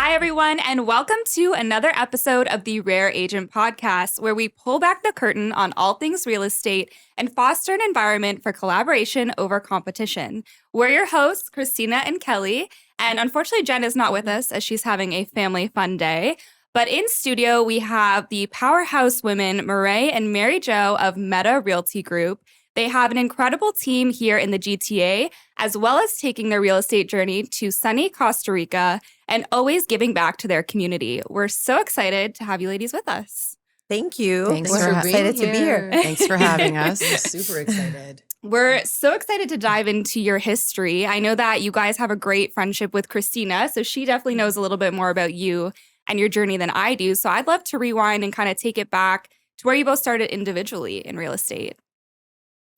Hi, everyone, and welcome to another episode of the Rare Agent Podcast, where we pull back the curtain on all things real estate and foster an environment for collaboration over competition. We're your hosts, Christina and Kelly, and unfortunately, Jen is not with us as she's having a family fun day. But in studio, we have the powerhouse women, Meray and Mary Jo of Meta Realty Group. They have an incredible team here in the GTA, as well as taking their real estate journey to sunny Costa Rica and always giving back to their community. We're so excited to have you ladies with us. Thank you. Thanks We're for excited being to be here. Thanks for having us. Super excited. We're so excited to dive into your history. I know that you guys have a great friendship with Christina, so she definitely knows a little bit more about you and your journey than I do. So I'd love to rewind and kind of take it back to where you both started individually in real estate.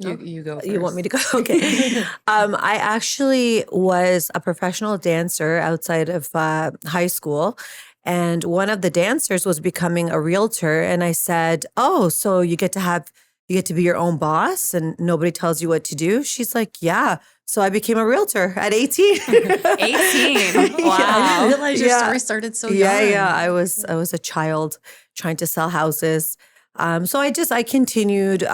You go first. You want me to go? Okay. I actually was a professional dancer outside of high school. And one of the dancers was becoming a realtor. And I said, oh, so you get to be your own boss and nobody tells you what to do? She's like, yeah. So I became a realtor at 18. 18. Wow. I didn't realize your story started so young. Yeah. I was a child trying to sell houses. So I continued,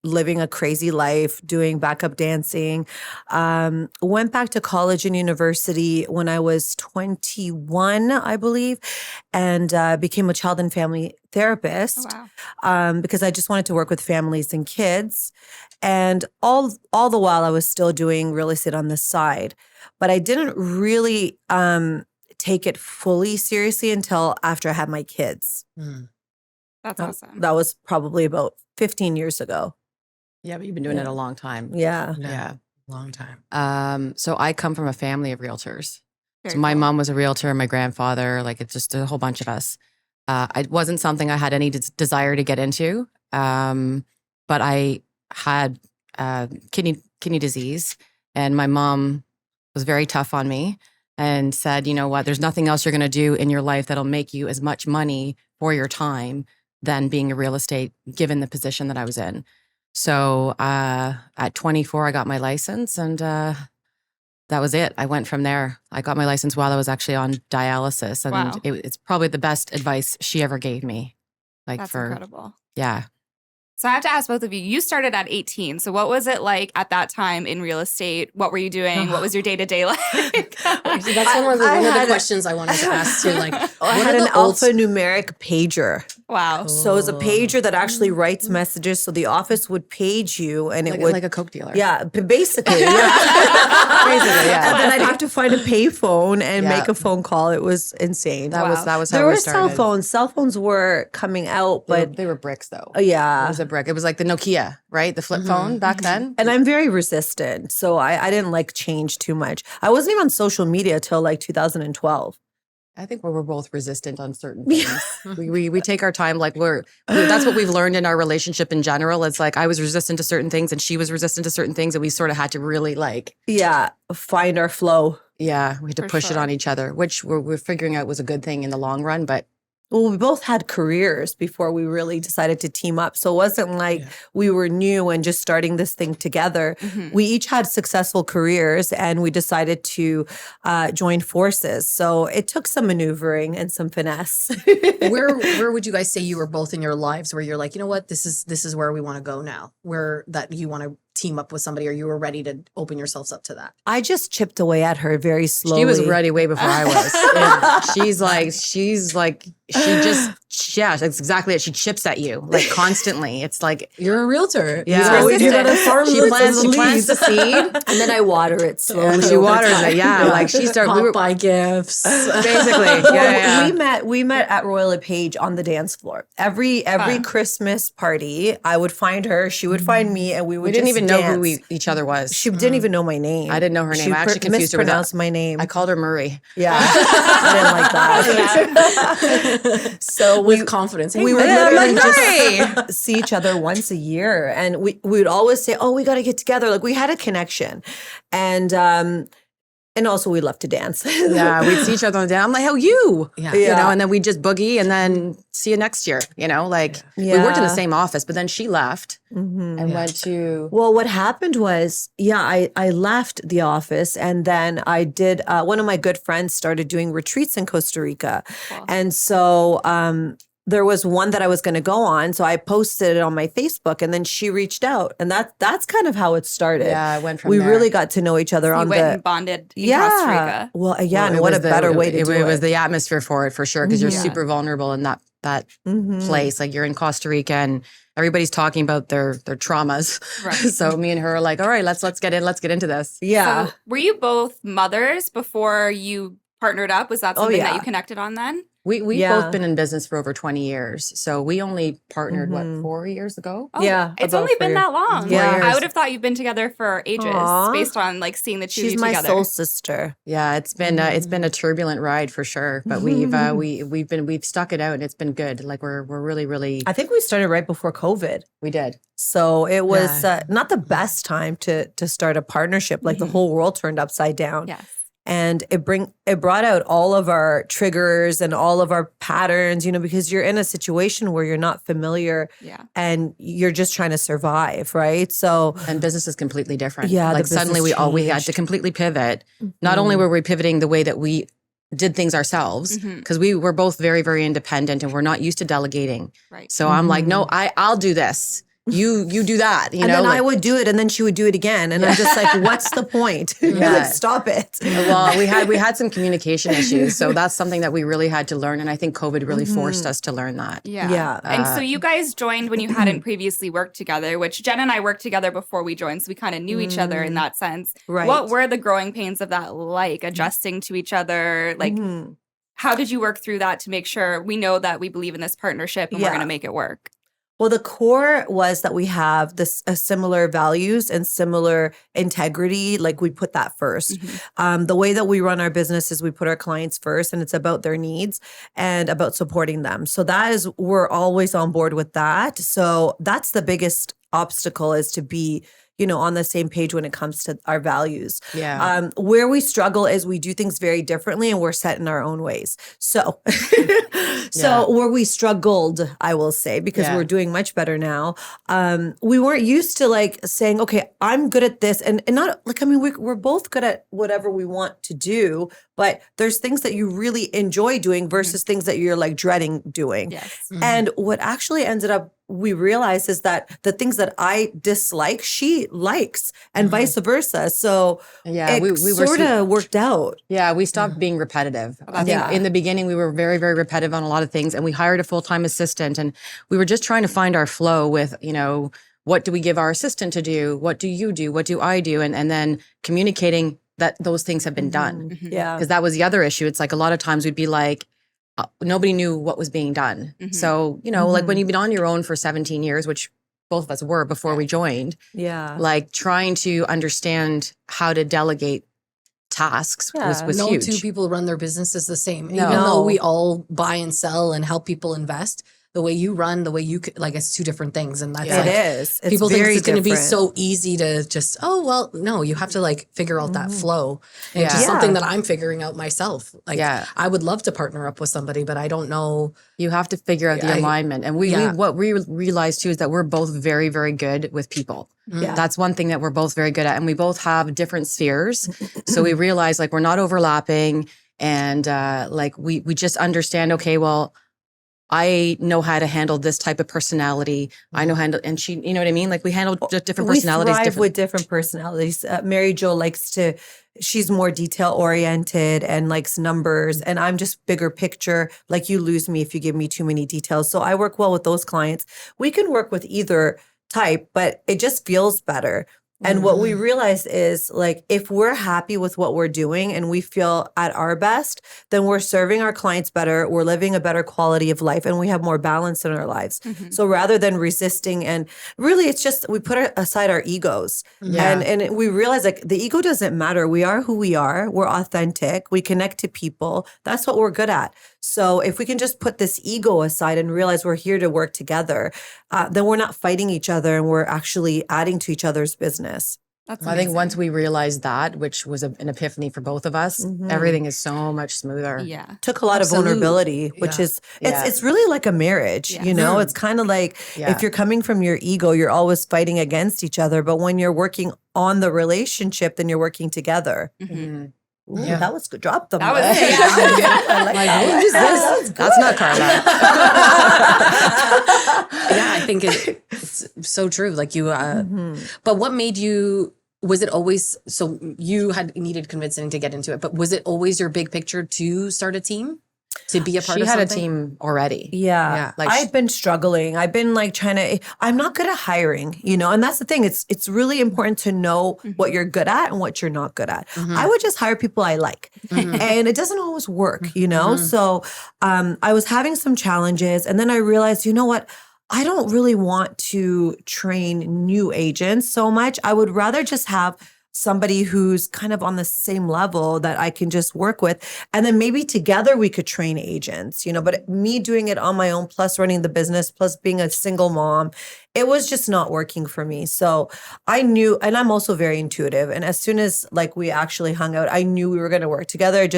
living a crazy life, doing backup dancing. Went back to college and university when I was 21, I believe, and became a child and family therapist. Oh, wow. Because I just wanted to work with families and kids. And all the while I was still doing real estate on the side. But I didn't really take it fully seriously until after I had my kids. That's awesome. That was probably about 15 years ago. Yeah, but you've been doing it a long time. Yeah. Yeah. Long time. So I come from a family of realtors. Very So my cool. mom was a realtor, my grandfather, like it's just a whole bunch of us. It wasn't something I had any desire to get into, but I had kidney disease, and my mom was very tough on me and said, you know what, there's nothing else you're going to do in your life that'll make you as much money for your time than being a real estate, given the position that I was in. So at 24, I got my license, and that was it. I went from there. I got my license while I was actually on dialysis, and Wow. it's probably the best advice she ever gave me. That's incredible. Yeah. So I have to ask both of you, you started at 18. So what was it like at that time in real estate? What were you doing? What was your day-to-day like? So that's one of the questions I wanted to ask too. Like, I had an alphanumeric pager. Wow. So it was a pager that actually writes messages. So the office would page you and it would. Like a Coke dealer. Yeah, basically. Yeah. Basically, yeah. And then I'd have to find a payphone and Yeah. make a phone call. It was insane. That was how There we were started. cell phones. Cell phones were coming out, but They were bricks though. yeah. It was a brick. It was like the Nokia, right? The flip phone back then. And I'm very resistant. So I didn't like change too much. I wasn't even on social media till like 2012. I think we're both resistant on certain things. we take our time. Like that's what we've learned in our relationship in general. It's like I was resistant to certain things and she was resistant to certain things, and we sort of had to really Yeah, find our flow. we had to For push it sure. on each other, which we're figuring out was a good thing in the long run. But Well, we both had careers before we really decided to team up. So it wasn't like we were new and just starting this thing together. Mhm. We each had successful careers and we decided to join forces. So it took some maneuvering and some finesse. where would you guys say you were both in your lives where you're like, you know what, this is where we want to go now, where that you want to team up with somebody, or you were ready to open yourselves up to that? I just chipped away at her very slowly. she was ready way before I was. Yeah. That's exactly it. She chips at you like constantly. It's like, You're a realtor. Yeah. You gotta farm she this plants as a the leaf. seed. And then I water it slowly. And she over waters time. it. Yeah. Like she started, we were Buy gifts. basically, yeah. We met at Royal LePage on the dance floor. Every Christmas party, I would find her, she would find me, and we would We didn't just even know who dance. each other was. She didn't even know my name. I didn't know her name. I actually confused her with mispronounced my name. I called her Murray. Yeah, I didn't like that. So With confidence. Hey, we would man. literally Murray! just see each other once a year, and we would always say, "Oh, we got to get together." Like we had a connection, and And also we love to dance. Yeah, we'd see each other on the day. I'm like, how you? Yeah. You know, Yeah. and then we'd just boogie and then see you next year. You know, like we worked in the same office, but then she left and went to. Well, what happened was, I left the office and then I did, one of my good friends started doing retreats in Costa Rica. Cool. And so there was one that I was going to go on. So I posted it on my Facebook and then she reached out. And that's kind of how it started. Yeah, I went from We there. really got to know each other You on went the. and bonded in Costa Rica. Well, Well, and it what a was the- better way to do it. It was the atmosphere for it, for sure, because you're Yeah. super vulnerable in that Mhm. place. Like you're in Costa Rica and everybody's talking about their traumas. Right. So me and her are like, all right, let's get into this. Yeah. So were you both mothers before you partnered up? Was that Oh, something that yeah. you connected on then? We've Yeah. both been in business for over 20 years. So we only partnered, Mhm. 4 years ago? Oh, Yeah, it's about only been 4 that long. Yeah. I would have thought you've been together for ages Aw. based on like seeing the two of She's you my together. soul sister. Yeah, it's been a turbulent ride for sure, but we've stuck it out and it's been good. Like we're really I think we started right before COVID. we did. So it was Yeah. not the best time to start a partnership. Like the whole world turned upside down. Yes. And it brought out all of our triggers and all of our patterns, because you're in a situation where you're not familiar Yeah. and you're just trying to survive, right? So And business is completely different. Yeah, the like suddenly business we had changed. to completely pivot. Not only were we pivoting the way that we did things ourselves, Mhm. because we were both very, very independent and we're not used to delegating. Right. So I'm like, no, I'll do this. You do that. You and know, then like, I would do it and then she would do it again. And I'm just like, what's the point? Yeah. Like, stop it. well, we had some communication issues, so that's something that we really had to learn, and I think COVID really forced us to learn that. Yeah. Yeah. And so you guys joined when you hadn't previously worked together, which Jen and I worked together before we joined. So we kind of knew each other in that sense. Right. What were the growing pains of that like, adjusting to each other? Like, Mhm. how did you work through that to make sure we know that we believe in this partnership and we're Yeah. going to make it work? Well, the core was that we have this similar values and similar integrity. Like we put that first. The way that we run our business is we put our clients first, and it's about their needs and about supporting them. So we're always on board with that. So that's the biggest obstacle, is to be on the same page when it comes to our values. Yeah. Where we struggle is we do things very differently and we're set in our own ways. So, where we struggled, I will say, because Yeah. we're doing much better now. We weren't used to like saying, okay, I'm good at this. And not like, I mean, we're both good at whatever we want to do, but there's things that you really enjoy doing versus things that you're like dreading doing. Yes. And what actually ended up we realized is that the things that I dislike, she likes, and vice versa. So Yeah, it we were sort of worked out. Yeah, we stopped being repetitive. I think Yeah. in the beginning we were very, very repetitive on a lot of things, and we hired a full-time assistant, and we were just trying to find our flow with, what do we give our assistant to do? What do you do? What do I do? And then communicating that those things have been done. Yeah. Because that was the other issue. It's like a lot of times we'd be like, nobody knew what was being done. So, like when you've been on your own for 17 years, which both of us were before we joined, Yeah. like trying to understand how to delegate tasks was No huge. two people run their businesses the same. No. Even though No. we all buy and sell and help people invest, the way you run, the way you like, it's two different things. And that's Yeah. like, It is. It's people think very it's going to be different. so easy to just, no, you have to like figure out that flow. And it's Yeah. just Yeah. something that I'm figuring out myself. Like, Yeah. I would love to partner up with somebody, but I don't know. You have to figure out the I- alignment. And what we realized too is that we're both very, very good with people. Yeah. That's one thing that we're both very good at. And we both have different spheres. So we realized like we're not overlapping, and like we just understand, okay, well, I know how to handle this type of personality. I know and she, you know what I mean? Like we handle just different personalities. We thrive different. with different personalities. Mary Jo she's more detail oriented and likes numbers, and I'm just bigger picture. Like you lose me if you give me too many details. So I work well with those clients. We can work with either type, but it just feels better. And what we realized is like, if we're happy with what we're doing and we feel at our best, then we're serving our clients better. We're living a better quality of life, and we have more balance in our lives. So rather than resisting, and really it's just, we put aside our egos Yeah. and we realize like the ego doesn't matter. We are who we are. We're authentic. We connect to people. That's what we're good at. So if we can just put this ego aside and realize we're here to work together, then we're not fighting each other and we're actually adding to each other's business. That's I think amazing. once we realized that, which was an epiphany for both of us, everything is so much smoother. Yeah. Took a lot Absolutely. of vulnerability, which Yeah. is it's really like a marriage, Yeah. you know. It's kind of like if you're coming from your ego, you're always fighting against each other. But when you're working on the relationship, then you're working together. Mhm. Ooh, Yeah. that was good. Drop them. That was- mic. yeah. I like Like, that. who is this? That's not Carla. Yeah, I think it's so true. Like you, but what made you, was it always, so you had needed convincing to get into it, but was it always your big picture to start a team? To be a part She of had something? a team already. Yeah. Yeah. Like I've been struggling. I've been like trying to, I'm not good at hiring, you know, and that's the thing. It's really important to know what you're good at and what you're not good at. I would just hire people I like and it doesn't always work, you know? So I was having some challenges and then I realized, you know what? I don't really want to train new agents so much. I would rather just have somebody who's kind of on the same level that I can just work with. And then maybe together we could train agents, you know, but me doing it on my own, plus running the business, plus being a single mom, it was just not working for me. So I knew, and I'm also very intuitive. And as soon as like we actually hung out, I knew we were going to work together.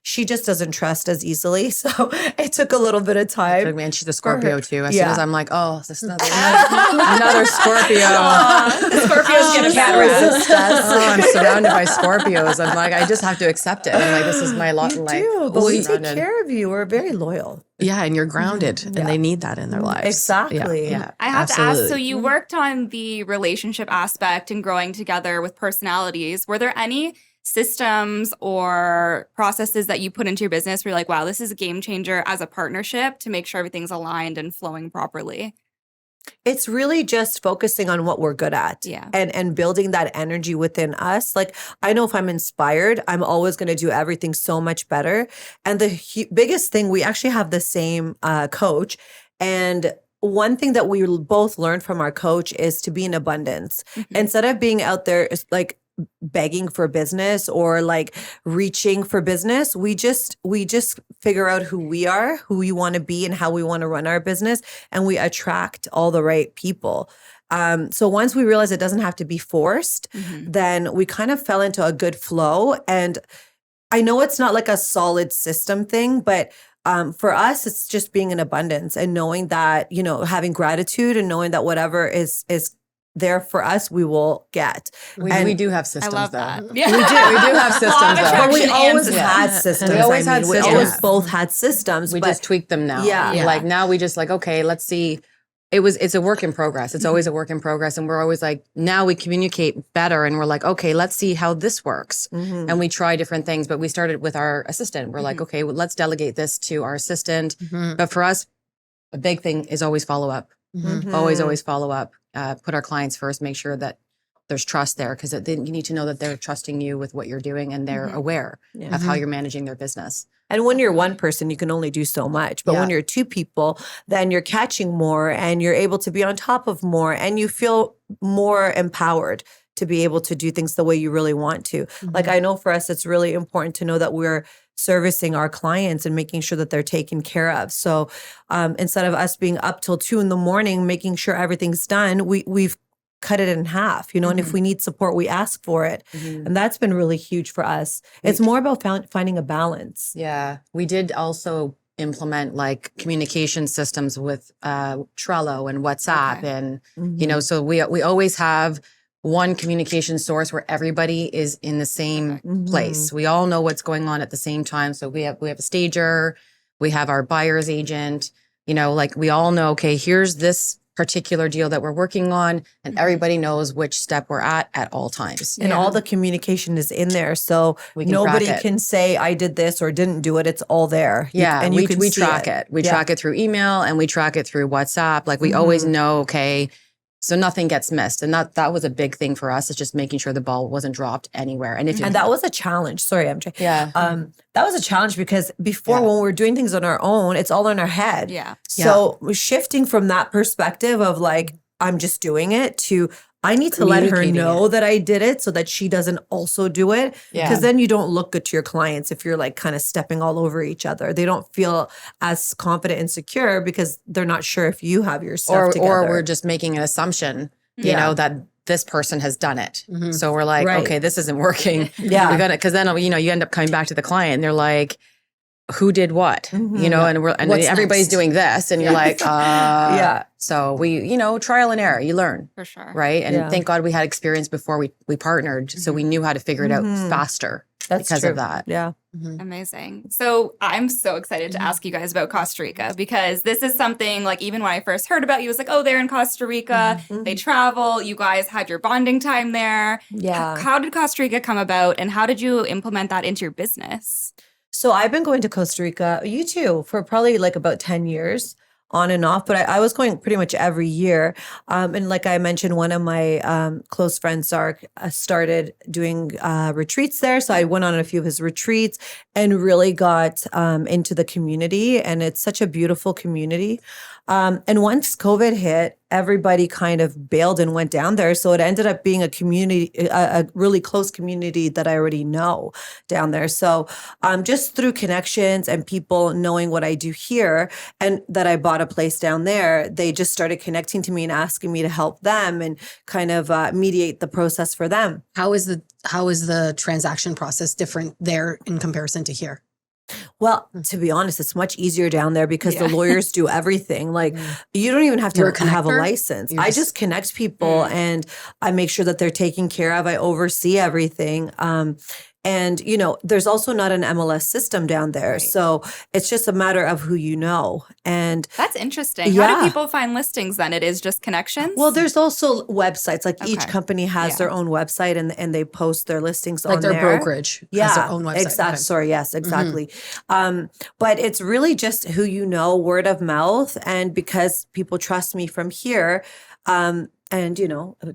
She just doesn't trust as easily. So it took a little bit of time. Man, she's a Scorpio too. As soon Yeah. as I'm like, oh, this another Scorpio. The Scorpios get a bad rap. Oh, I'm surrounded by Scorpios. I'm like, I just have to accept it. I'm like, this is my lot in life. Do, but we take Surrounded. care of you. We're very loyal. Yeah, and you're grounded and they need that in their lives. Exactly. Yeah. I have to ask, so Absolutely. you worked on the relationship aspect and growing together with personalities. Were there any systems or processes that you put into your business where you're like, wow, this is a game changer as a partnership to make sure everything's aligned and flowing properly? It's really just focusing on what we're good at Yeah. and building that energy within us. Like, I know if I'm inspired, I'm always going to do everything so much better. And the biggest thing, we actually have the same coach. And one thing that we both learned from our coach is to be in abundance. Instead of being out there like begging for business or like reaching for business, we just figure out who we are, who we want to be, and how we want to run our business, and we attract all the right people. So once we realize it doesn't have to be forced, then we kind of fell into a good flow. And I know it's not like a solid system thing, but for us, it's just being in abundance and knowing that, you know, having gratitude and knowing that whatever is there for us, we will get. We do have I systems love though. that. We do have systems Law of though. But we attraction and always systems. had systems. We always I had mean, we always systems. both had systems. We but just tweak them now. Yeah. Like now we just like, okay, let's see. It's a work in progress. It's always a work in progress. And we're always like, now we communicate better and we're like, okay, let's see how this works. And we try different things, but we started with our assistant. We're like, okay, well, let's delegate this to our assistant. But for us, a big thing is always follow up. Always follow up. Put our clients first, make sure that there's trust there because you need to know that they're trusting you with what you're doing and they're aware of how you're managing their business. And when you're one person, you can only do so much. But when you're two people, then you're catching more and you're able to be on top of more and you feel more empowered to be able to do things the way you really want to. Like I know for us, it's really important to know that we're servicing our clients and making sure that they're taken care of. So instead of us being up till 2 a.m, making sure everything's done, we've cut it in half, you know, and if we need support, we ask for it. And that's been really huge for us. It's more about finding a balance. Yeah. We did also implement like communication systems with Trello and WhatsApp and, you know, so we always have one communication source where everybody is in the same place. We all know what's going on at the same time. So we have a stager, we have our buyer's agent, you know, like we all know, okay, here's this particular deal that we're working on and everybody knows which step we're at all times. And all the communication is in there. So We can nobody track it. can say I did this or didn't do it. It's all there. Yeah, you can we see track it. We track it through email and we track it through WhatsApp. Like we always know, okay, so nothing gets missed. And that was a big thing for us. It's just making sure the ball wasn't dropped anywhere. And if And that was a challenge. Sorry, MJ. yeah. That was a challenge because before when we were doing things on our own, it's all in our head. Yeah. So shifting from that perspective of like, I'm just doing it to I need to let her Communicating know that I did it so that she doesn't also do it. Yeah. Because then you don't look good to your clients if you're like kind of stepping all over each other. They don't feel as confident and secure because they're not sure if you have your stuff together. or we're just making an assumption, you know, that this person has done it. Mhm. So we're like, Right. okay, this isn't working. Yeah. We got it. Cause then, you end up coming back to the client and they're like, who did what? Mhm. And What's everybody's next? doing this. And you're like, Yeah. So we, trial and error, you learn. For sure. Right. And Yeah. thank God we had experience before we partnered. So we knew how to figure it out Mhm. faster That's because true. of that. Yeah. Mhm. Amazing. So I'm so excited to ask you guys about Costa Rica because this is something like even when I first heard about you, it was like, oh, they're in Costa Rica. They travel. You guys had your bonding time there. Yeah. How did Costa Rica come about and how did you implement that into your business? So I've been going to Costa Rica, you too, for probably like about 10 years on and off, but I was going pretty much every year. And like I mentioned, one of my close friends, Zark, started doing retreats there. So I went on a few of his retreats and really got into the community. And it's such a beautiful community. And once COVID hit, everybody kind of bailed and went down there. So it ended up being a community, a really close community that I already know down there. So just through connections and people knowing what I do here and that I bought a place down there, they just started connecting to me and asking me to help them and kind of mediate the process for them. How is the transaction process different there in comparison to here? Well, to be honest, it's much easier down there because the Yeah. lawyers do everything. Like you don't even have to You're a have a connector? license. You're I just- just connect people and I make sure that they're taken care of. I oversee everything. And there's also not an MLS system down there. Right. So it's just a matter of who you know. And That's interesting. How Yeah. do people find listings then? It is just connections? well, there's also websites. Like each Okay. company has Yeah. their own website and they post their listings Like on their there. brokerage has their own website. Exactly. Okay. Sorry. Yes, exactly. But it's really just who you know, word of mouth. And because people trust me from here, and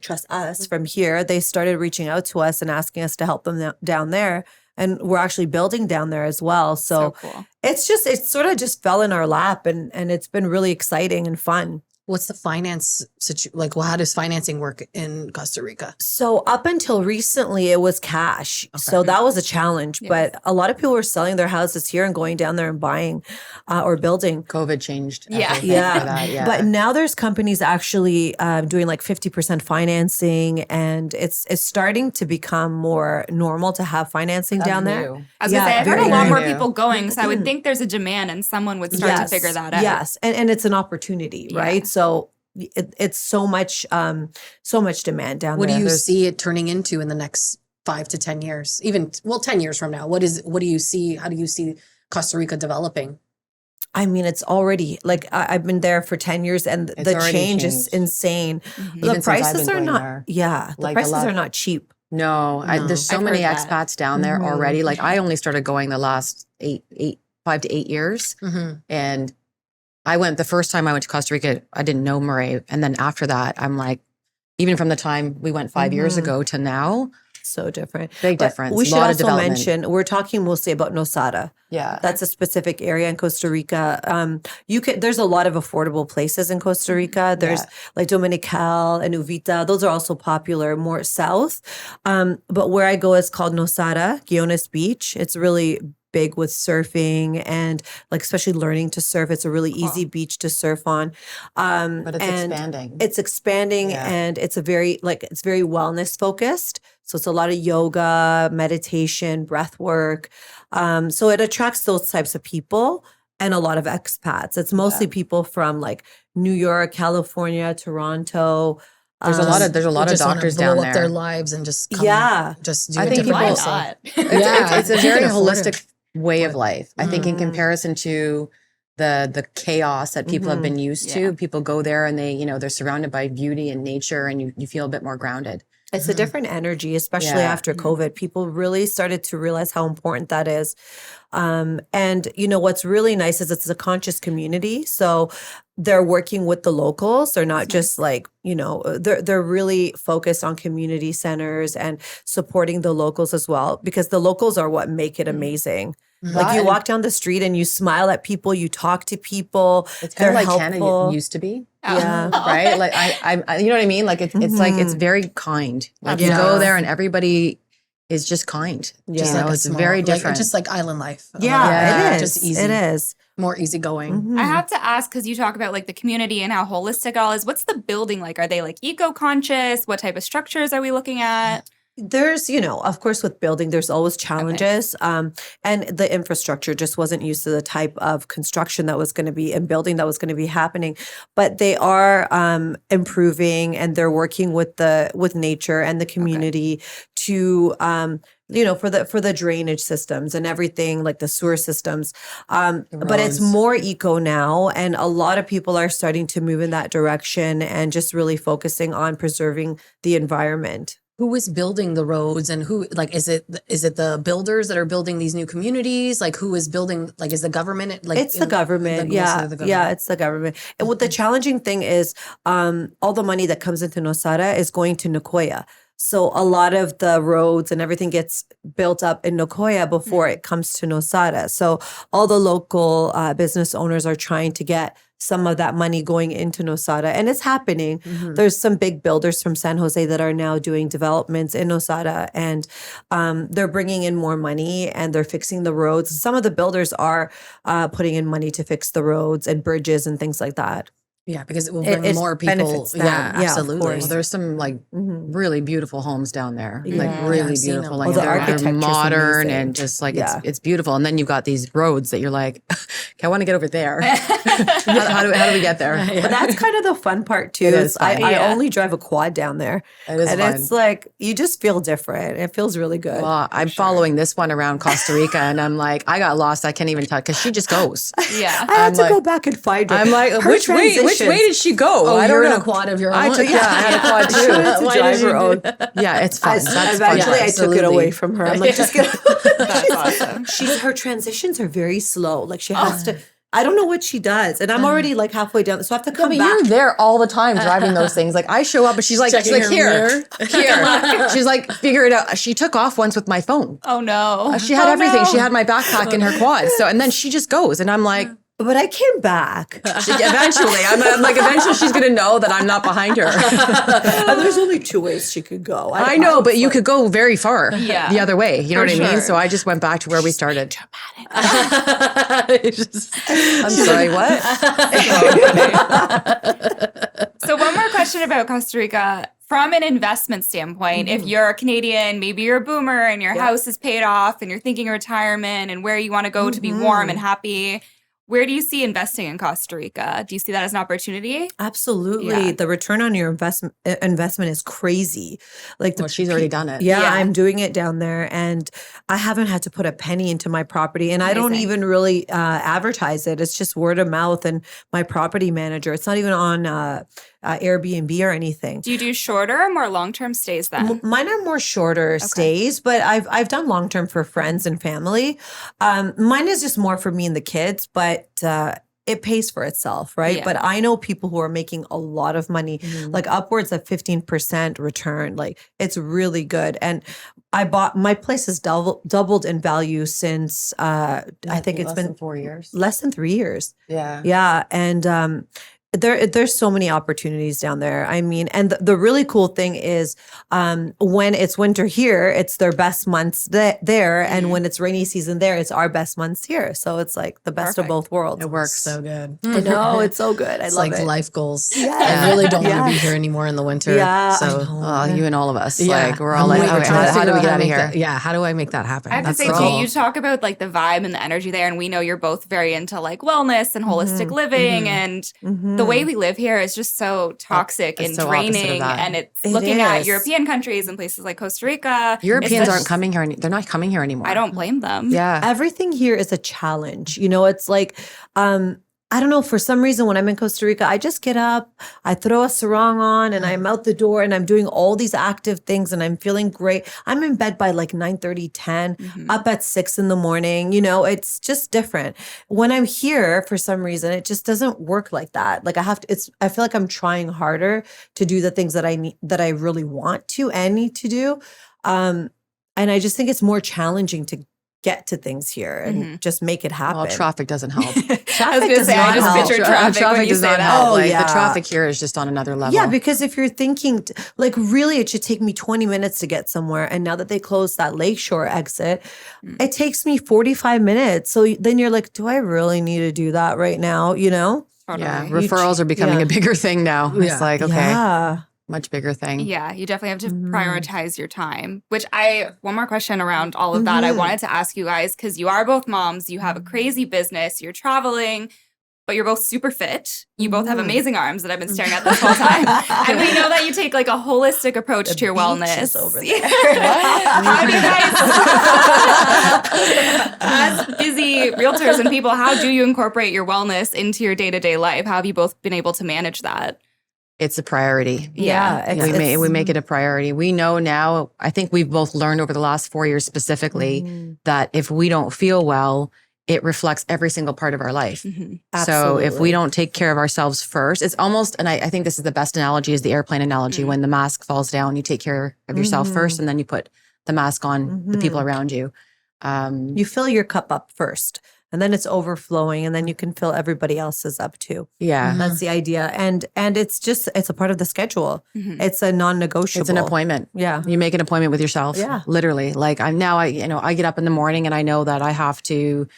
trust us from here, they started reaching out to us and asking us to help them down there. And we're actually building down there as well. so So cool. it sort of just fell in our lap and it's been really exciting and fun. What's the finance like? Well, how does financing work in Costa Rica? So up until recently, it was cash. So that was a challenge. Yes. But a lot of people were selling their houses here and going down there and buying or building. COVID changed Yeah. everything Yeah. for that. Yeah. But now there's companies actually doing like 50% financing, and it's starting to become more normal to have financing That's down there. new. I was going to Yeah, say, I've heard a very lot more new. people going, so I would think there's a demand and someone would start to figure that out. Yes, and it's an opportunity, right? Yeah. So it's so much demand down What there. do you There's- see it turning into in the next 5 to 10 years? 10 years from now, what do you see? How do you see Costa Rica developing? I mean, it's already like I've been there for 10 years and It's the already change is changed. insane. Mhm. Even The since I've prices been are going not, there. the Like, a prices lot- are not cheap. No, No. there's so I've many heard that. expats down there Mhm. already. Like I only started going the last 5 to 8 years. Mm-hmm. And the first time I went to Costa Rica, I didn't know Meray. And then after that, I'm like, even from the time we went 5 years Mhm. ago to now, So different. big But difference. we should lot of also development. mention, we're talking mostly about Nosada. Yeah. That's a specific area in Costa Rica. There's a lot of affordable places in Costa Rica. There's Yeah. like Dominical and Uvita. Those are also popular more south. But where I go is called Nosada, Guiones Beach. It's really big with surfing and like especially learning to surf. It's a really easy beach to surf on. But it's and expanding. It's expanding Yeah. and it's very wellness focused. So it's a lot of yoga, meditation, breath work. So it attracts those types of people and a lot of expats. It's mostly people from like New York, California, Toronto. There's a lot of Just wanna doctors blow down up there. their lives and just come, Yeah. just do I a think different Why people- lifestyle. not? Yeah, It's a if you very can afford holistic it. way of life. I think in Mhm. comparison to the chaos that people have been used Yeah. to, people go there and they're surrounded by beauty and nature and you feel a bit more grounded. It's a different energy, especially Yeah. after COVID. People really started to realize how important that is. And what's really nice is it's a conscious community. So they're working with the locals. They're not just like, they're really focused on community centers and supporting the locals as well, because the locals are what make it amazing. Like you That- walk down the street and you smile at people, you talk to people. It's kind of They're like helpful. Canada used to be, Yeah. right? Like I you know what I mean? Like it's like it's Mhm. very kind. Like you Yeah. go there and everybody is just kind. Yeah. You know, a it's small- very like, different. just like island life. Yeah, Yeah. it is. Just easy. It is. More easygoing. Mhm. I have to ask, because you talk about like the community and how holistic it all is. What's the building like? Are they like eco-conscious? What type of structures are we looking at? There's, of course, with building, there's always challenges. And the infrastructure just wasn't used to the type of construction that was going to be and building that was going to be happening. But they are improving, and they're working with nature and the community to for the drainage systems and everything, like the sewer systems. But it's roads. more eco now, and a lot of people are starting to move in that direction and just really focusing on preserving the environment. Who is building the roads, and who, like, is it the builders that are building these new communities? Like, who is building, like, is the government, like, It's the government. mostly Yeah. the government? Yeah, it's the government. And what the challenging thing is, all the money that comes into Nosara is going to Nicoya. So a lot of the roads and everything gets built up in Nicoya before it comes to Nosara. So all the local business owners are trying to get some of that money going into Nosara, and it's happening. Mhm. There's some big builders from San Jose that are now doing developments in Nosara, and they're bringing in more money and they're fixing the roads. Some of the builders are putting in money to fix the roads and bridges and things like that. Yeah, because it will It- bring it more people. benefits them. Yeah, Yeah, of absolutely. course. Well, there's some like Mhm. really beautiful homes down there, like Yeah. really Yeah, I've seen beautiful. them. Like Oh, the they're architecture's modern amazing. and just like Yeah. it's beautiful. And then you've got these roads that you're like, okay, I want to get over there. how do we get there? But that's kind of the fun part too. It Is is I fun. Yeah. only drive a quad down there, It is and fun. it's like you just feel different. It feels really good. Well, I'm following this one around Costa Rica, and I'm like, I got lost. I can't even tell because she just goes. Yeah. I had I'm to go like- back and find her. I'm like, Her which way transitions. did she go? Oh, I don't you're in know. a quad of your own. I had a quad She wanted too. to Why drive did you her do own. Yeah, it's fun. That's fun. Eventually, I took it absolutely. away from her. I'm like, just get. That's awesome. Her transitions are very slow. Like she has to. I don't know what she does, and I'm already like halfway down, so I have to No, come but back. you're there all the time driving those things. Like I show up, and she's like Checking her here, mirror. here. She's like, figure it out. She took off once with my phone. Oh no. She had Oh, everything. no. She had my backpack in her quad. So, and then she just goes, and I'm like, But I came back. eventually, I'm like, eventually she's gonna know that I'm not behind her. And there's only two ways she could go. I know, but you could go very far Yeah. the other way. You know For what I mean? sure. So I just went back to where we started. It's just- I'm sorry, what? So one more question about Costa Rica. From an investment standpoint, if you're a Canadian, maybe you're a boomer and your house is paid off and you're thinking retirement and where you want to go to be warm and happy, where do you see investing in Costa Rica? Do you see that as an opportunity? Absolutely. Yeah. The return on your investment is crazy. Like Well, she's already done it. Yeah, Yeah. I'm doing it down there, and I haven't had to put a penny into my property, and I don't Amazing. even really advertise it. It's just word of mouth and my property manager. It's not even on Airbnb or anything. Do you do shorter or more long-term stays then? Mine are more shorter stays, but I've done long term for friends and family. Mine is just more for me and the kids, but it pays for itself, right? Yeah. But I know people who are making a lot of money, like upwards of 15% return. Like it's really good. And my place has doubled in value since I think it's been 4 years. less than 3 years. Yeah. Yeah, and there's so many opportunities down there. I mean, and the really cool thing is when it's winter here, it's their best months there, and when it's rainy season there, it's our best months here. So it's like the best Perfect. of both worlds. It works. so good. I know it's so good. I It's love like it. life goals. Yeah. I really don't want to be Yeah. here anymore in the winter. Yeah, I So know. Oh, you and all of us. yeah, Like we're all I'm like, waiting- okay, trying to how do figure we out get how out to of make here? that- yeah, how do I make that happen? I have to That's say the too, goal. you talk about like the vibe and the energy there, and we know you're both very into like wellness and holistic living, and the way we live here is just so toxic It's and so opposite of draining. that. And it's It looking at is. European countries and places like Costa Rica. Europeans it's aren't just- coming here. They're not coming here anymore. I don't blame them. Yeah. Everything here is a challenge. It's like, I don't know, for some reason when I'm in Costa Rica, I just get up, I throw a sarong on and I'm out the door and I'm doing all these active things and I'm feeling great. I'm in bed by like 9:30, 10, up at 6 in the morning. It's just different. When I'm here, for some reason, it just doesn't work like that. Like I feel like I'm trying harder to do the things that I need, that I really want to and need to do. And I just think it's more challenging get to things here and just make it happen. Well, traffic doesn't help. Traffic gonna does say, I not just help. picture traffic when you does say not that. help. Oh, Like yeah. the traffic here is just on another level. Yeah, because if you're thinking, like, really, it should take me 20 minutes to get somewhere. And now that they closed that Lakeshore exit, it takes me 45 minutes. So then you're like, do I really need to do that right now? You know? Yeah, Totally. referrals are becoming a bigger thing now. Yeah. It's like, okay, Yeah. much bigger thing. Yeah, you definitely have to prioritize your time. One more question around all of that. I wanted to ask you guys, because you are both moms, you have a crazy business, you're traveling, but you're both super fit. You both have amazing arms that I've been staring at this whole time. And we know that you take like a holistic approach to your beach wellness. is over there. How do you guys, as busy realtors and people, how do you incorporate your wellness into your day-to-day life? How have you both been able to manage that? It's a priority. Yeah. We make it a priority. We know now, I think we've both learned over the last 4 years specifically that if we don't feel well, it reflects every single part of our life. So if we don't take care of ourselves first, it's almost, and I think this is the best analogy, is the airplane analogy. When the mask falls down, you take care of yourself first, and then you put the mask on the people around you. You fill your cup up first, and then it's overflowing, and then you can fill everybody else's up too. Yeah. That's the idea. And it's a part of the schedule. It's a non-negotiable. It's an appointment. Yeah. You make an appointment with yourself. Yeah. Literally. Like I get up in the morning and I know that I have to,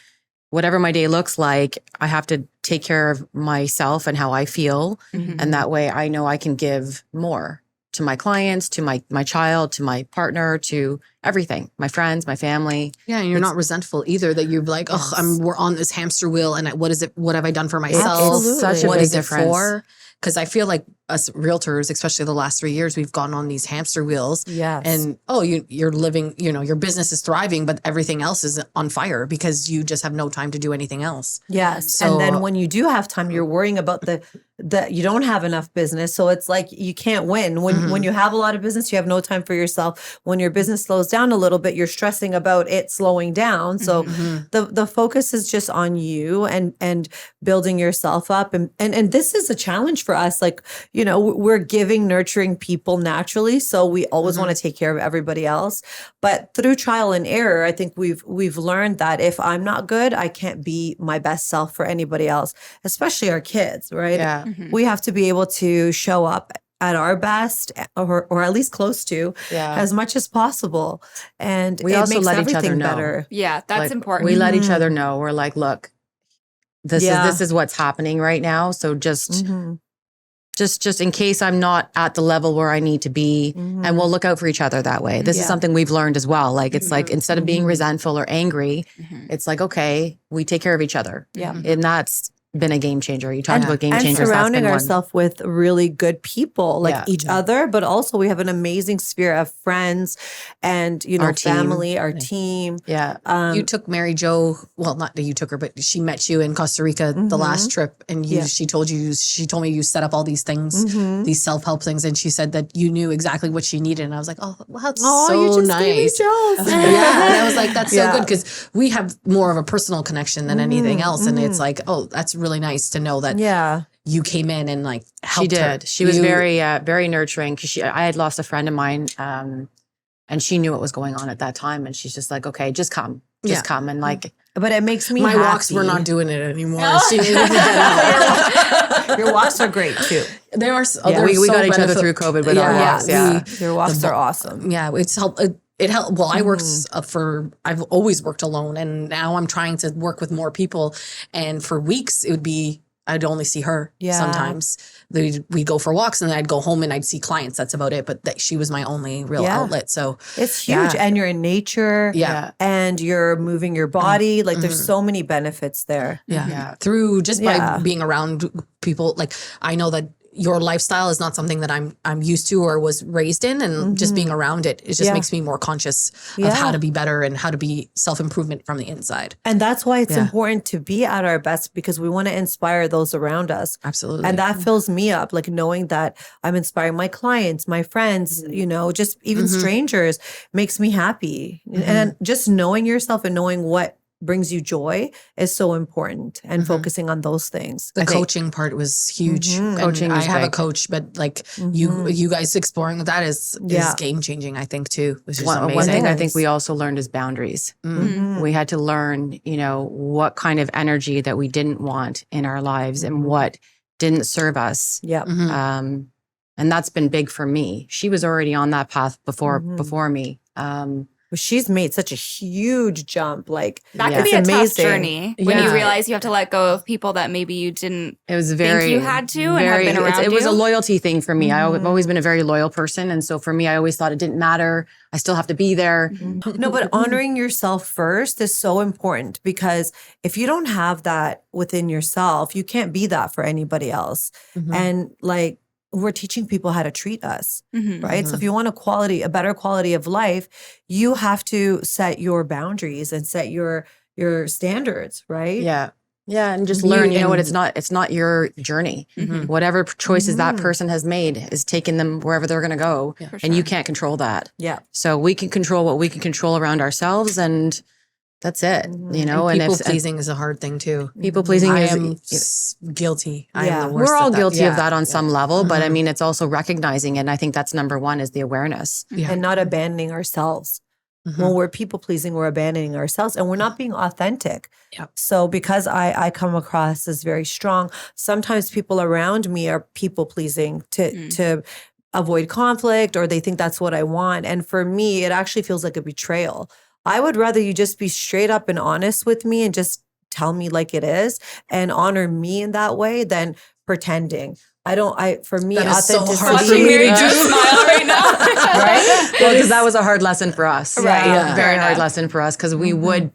whatever my day looks like, I have to take care of myself and how I feel. And that way I know I can give more to my clients, to my child, to my partner, to everything, my friends, my family. Yeah, and you're not resentful either. That you're like, oh, we're on this hamster wheel, and what is it? What have I done for myself? It's such a What big is it difference. for? Because I feel like us realtors, especially the last 3 years, we've gone on these hamster wheels. Yes. And you're living, your business is thriving, but everything else is on fire because you just have no time to do anything else. Yes. So- and then when you do have time, you're worrying about the you don't have enough business. So it's like you can't win. When you have a lot of business, you have no time for yourself. When your business slows down a little bit, you're stressing about it slowing down. So the focus is just on you and building yourself up. And this is a challenge for us. Like, we're giving, nurturing people naturally. So we always want to take care of everybody else. But through trial and error, I think we've learned that if I'm not good, I can't be my best self for anybody else, especially our kids, right? Yeah. We have to be able to show up at our best or at least close to as much as possible. And We it also makes let each other everything know. better. Yeah, that's Like, important. We let each other know. We're like, look, this is what's happening right now. So just in case I'm not at the level where I need to be, and we'll look out for each other that way. This is something we've learned as well. Like it's like instead of being resentful or angry, it's like, okay, we take care of each other. Yeah. And that's been a game changer. You talked about game changers. And That's surrounding been one. ourselves with really good people, like each other, but also we have an amazing sphere of friends and, Our team. family, our team. Yeah. You took Mary Jo, well, not that you took her, but she met you in Costa Rica the last trip, and she told me you set up all these things, these self-help things, and she said that you knew exactly what she needed, and I was like, oh, well, that's so you just nice. gave me chills. Yeah, and I was like, that's so good because we have more of a personal connection than anything else, and it's like, oh, that's really nice to know that you came in and like helped She her. did. She was very, very nurturing because I had lost a friend of mine, and she knew what was going on at that time, and she's just like, okay, just come, come, and like. But it makes me My happy. walks, we're not doing it anymore. She needed to get out. Your walks are great too. They are. We got each other through COVID with our walks. Yeah. Your walks are awesome. Yeah, it's helped. It helped. Well, I worked I've always worked alone, and now I'm trying to work with more people. And for weeks, I'd only see her sometimes. We'd go for walks, and then I'd go home and I'd see clients. That's about it. But she was my only real outlet. So it's huge. And you're in nature. Yeah. And you're moving your body. Like there's so many benefits there. Yeah. Through just by being around people. Like I know that your lifestyle is not something that I'm used to or was raised in, and just being around it just makes me more conscious of how to be better and how to be self-improvement from the inside. And that's why it's important to be at our best, because we want to inspire those around us. Absolutely. And that fills me up, like knowing that I'm inspiring my clients, my friends, just even strangers makes me happy. And just knowing yourself and knowing what brings you joy is so important, and focusing on those things. The coaching part was huge. And Coaching I is have a big. coach, but like you guys exploring that is game changing, I think too, which is amazing. One thing I think we also learned is boundaries. We had to learn, what kind of energy that we didn't want in our lives and what didn't serve us. Yeah. And that's been big for me. She was already on that path before me. She's made such a huge jump. Like That it's could be a tough amazing. journey when you Yeah. realize you have to let go of people that maybe you didn't It was think you had to and have been around it was you. a loyalty thing for me. I've always been a very loyal person. And so for me, I always thought it didn't matter. I still have to be there. No, but honoring yourself first is so important, because if you don't have that within yourself, you can't be that for anybody else. And like, we're teaching people how to treat us, right? So if you want a better quality of life, you have to set your boundaries and set your standards, right? Yeah. Yeah. And just learn, what, it's not your journey. Whatever choices that person has made is taking them wherever they're going to go. For And you sure. can't control that. Yeah. So we can control what we can control around ourselves. And that's it, And and people pleasing is a hard thing too. people pleasing I is, am guilty. I am the worst. we're all at that. guilty Yeah. of that on some level, but I mean, it's also recognizing it. And I think that's number one is the awareness. Yeah. And not abandoning ourselves. When we're people pleasing, we're abandoning ourselves and we're not being authentic. Yep. So because I come across as very strong, sometimes people around me are people pleasing to avoid conflict, or they think that's what I want. And for me, it actually feels like a betrayal. I would rather you just be straight up and honest with me and just tell me like it is and honor me in that way than pretending. For me, That is so authenticity. hard for Watching me Mary to just do. smile right now. Right? Well, because that was a hard lesson for us. Right. Yeah. Very Fair hard enough. lesson for us because we would